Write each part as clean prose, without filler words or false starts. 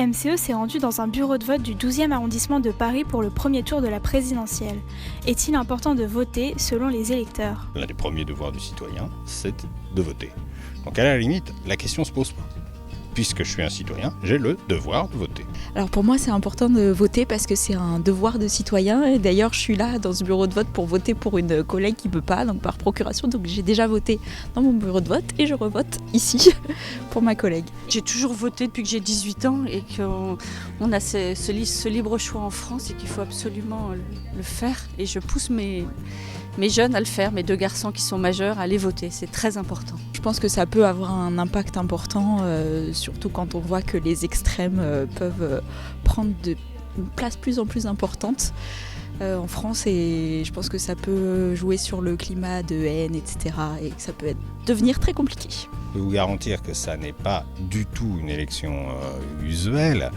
MCE s'est rendu dans un bureau de vote du 12e arrondissement de Paris pour le premier tour de la présidentielle. Est-il important de voter selon les électeurs ? L'un des premiers devoirs du citoyen, c'est de voter. Donc à la limite, la question ne se pose pas. Puisque je suis un citoyen, j'ai le devoir de voter. Alors pour moi, c'est important de voter parce que c'est un devoir de citoyen. Et d'ailleurs, je suis là dans ce bureau de vote pour voter pour une collègue qui ne peut pas, donc par procuration. Donc j'ai déjà voté dans mon bureau de vote et je revote ici pour ma collègue. J'ai toujours voté depuis que j'ai 18 ans et qu'on a ce libre choix en France et qu'il faut absolument le faire. Et je pousse mes jeunes à le faire, mes 2 garçons qui sont majeurs, à aller voter. C'est très important. Je pense que ça peut avoir un impact important, surtout quand on voit que les extrêmes peuvent prendre une place plus en plus importante en France. Et je pense que ça peut jouer sur le climat de haine, etc. Et que ça peut devenir très compliqué. Je peux vous garantir que ça n'est pas du tout une élection usuelle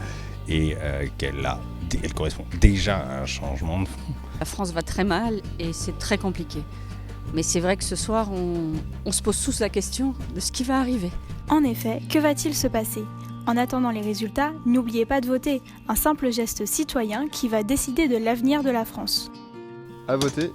et elle correspond déjà à un changement de fond. La France va très mal et c'est très compliqué. Mais c'est vrai que ce soir, on se pose tous la question de ce qui va arriver. En effet, que va-t-il se passer ? En attendant les résultats, n'oubliez pas de voter, un simple geste citoyen qui va décider de l'avenir de la France. À voter.